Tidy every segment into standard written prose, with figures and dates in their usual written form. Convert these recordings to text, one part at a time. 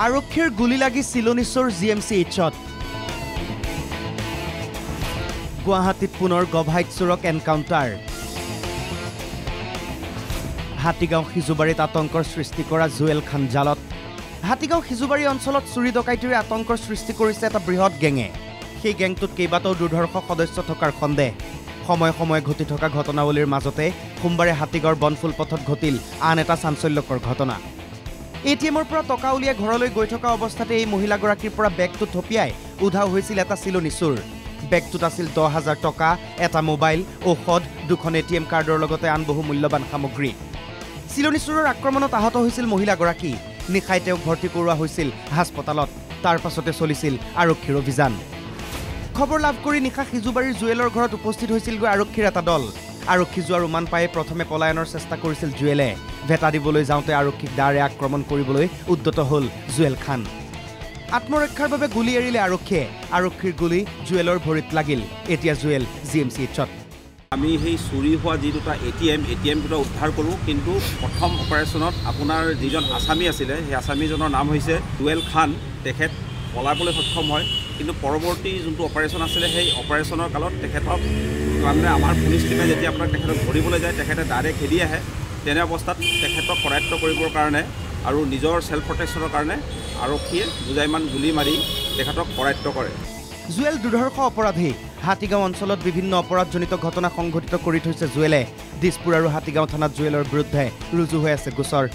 আৰক্ষীৰ গুলি লাগি চিলনিচৰ জিএমচি ইচ্ছত গুৱাহাটীত পুনৰ গভাইত চোৰক এনকাউণ্টাৰ হাতীগাঁও সিজুবাৰীত আতংকৰ সৃষ্টি কৰা জুৱেল খান জালত হাতীগাঁও সিজুবাৰী অঞ্চলত চুৰি ডকাইতিৰে আতংকৰ সৃষ্টি কৰিছে এটা বৃহৎ গেঙে সেই গেংটোত কেইবাটাও দুৰ্ধৰ্ষ সদস্য থকাৰ সন্দেহ সময় সময় ঘটি থকা ঘটনাৱলীৰ মাজতে সোমবাৰে হাতীগাঁৱৰ বনফুল পথত ঘটিল আন এটা চাঞ্চল্যকৰ ঘটনা এটিএমৰ পৰা টকা উলিয়াই ঘৰলৈ গৈ থকা অৱস্থাতে এই মহিলাগৰাকীৰ পৰা বেগটো থপিয়াই উধাও হৈছিল এটা চিলনি চোৰ বেগটোত আছিল 10,000 টকা এটা মোবাইল ঔষধ দুখন এটিএম কাৰ্ডৰ লগতে আন বহু মূল্যৱান সামগ্ৰী চিলনি চোৰৰ আক্ৰমণত আহত হৈছিল মহিলাগৰাকী নিশাই তেওঁক ভৰ্তি কৰোৱা হৈছিল হাস্পতালত তাৰ পাছতে চলিছিল আৰক্ষীৰ অভিযান খবৰ লাভ কৰি নিশা সিজুবাৰীৰ জুৱেলৰ ঘৰত উপস্থিত হৈছিলগৈ আৰক্ষীৰ এটা দল আৰক্ষী যোৱাৰ উমান পাই প্ৰথমে পলায়নৰ চেষ্টা কৰিছিল জুৱেলে ভেটা দিবলৈ যাওঁতে আৰক্ষীক দাৰে আক্ৰমণ কৰিবলৈ উদ্যত হ'ল জুৱেল খান আত্মৰক্ষাৰ বাবে গুলী এৰিলে আৰক্ষীয়ে আৰক্ষীৰ গুলী জুৱেলৰ ভৰিত লাগিল এতিয়া জুৱেল জিএমচি ইচ্ছত আমি সেই চুৰি হোৱা যি দুটা এটিএম দুটা উদ্ধাৰ কৰোঁ কিন্তু প্ৰথম অপাৰেশ্যনত আপোনাৰ যিজন আছামী আছিলে সেই আছামীজনৰ নাম হৈছে জুৱেল খান তেখেত পলাবলৈ সক্ষম হয় কিন্তু পৰৱৰ্তী যোনটো অপাৰেশ্যন আছিলে সেই অপাৰেশ্যনৰ কালত তেখেতক মানে আমাৰ পুলিচ টিমে যেতিয়া আপোনাক তেখেতক ধৰিবলৈ যায় তেখেতে ডাইৰেক্ট খেদি আহে তেনে অৱস্থাত তেখেতক কৰায়ত্ব কৰিবৰ কাৰণে আৰু নিজৰ সেল্ফ প্ৰটেকশ্যনৰ কাৰণে আৰক্ষীয়ে দুজাইমান গুলি মাৰি তেখেতক কৰায়ত্ব কৰে জুৱেল দুৰ্ধৰ্ষ অপৰাধী হাতীগাঁও অঞ্চলত বিভিন্ন অপৰাধজনিত ঘটনা সংঘটিত কৰি থৈছে জুৱেলে দিছপুৰ আৰু হাতীগাঁও থানাত জুৱেলৰ বিৰুদ্ধে ৰুজু হৈ আছে গোচৰ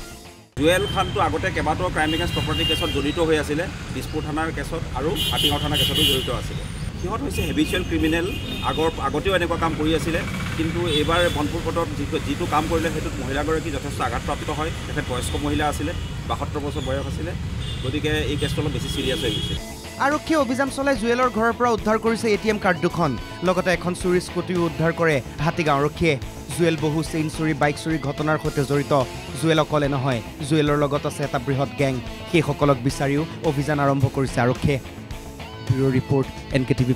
জুৱেল খানটো আগতে কেইবাটাও ক্ৰাইম এগেইনষ্ট প্ৰপাৰ্টি কেছত জড়িত হৈ আছিলে দিছপুৰ থানাৰ কেছত আৰু হাতীগাঁও থানাৰ কেছতো জড়িত আছিলে সিহঁত হৈছে হেবিচুৱেল ক্ৰিমিনেল আগতেও এনেকুৱা কাম কৰি আছিলে কিন্তু এইবাৰ বনপুৰ পথত যিটো কাম কৰিলে সেইটোত মহিলাগৰাকী যথেষ্ট আঘাতপ্ৰাপ্ত হয় তেখেত বয়স্ক মহিলা আছিলে 72 বছৰ বয়স আছিলে গতিকে এই কেছটো অলপ বেছি চিৰিয়াছ হৈ গৈছে আৰক্ষীয়ে অভিযান চলাই জুৱেলৰ ঘৰৰ পৰা উদ্ধাৰ কৰিছে এটিএম কাৰ্ড দুখন লগতে এখন চুৰি স্কুটিও উদ্ধাৰ কৰে হাতীগাঁও আৰক্ষীয়ে জুৱেল বহু চেইন চুৰি বাইক চুৰি ঘটনাৰ সৈতে জড়িত জুৱেল অকলে নহয় জুৱেলৰ লগত আছে এটা বৃহৎ গেং সেইসকলক বিচাৰিও অভিযান আৰম্ভ কৰিছে আৰক্ষীয়ে ব্যুৰ ৰিপৰ্ট NKTV+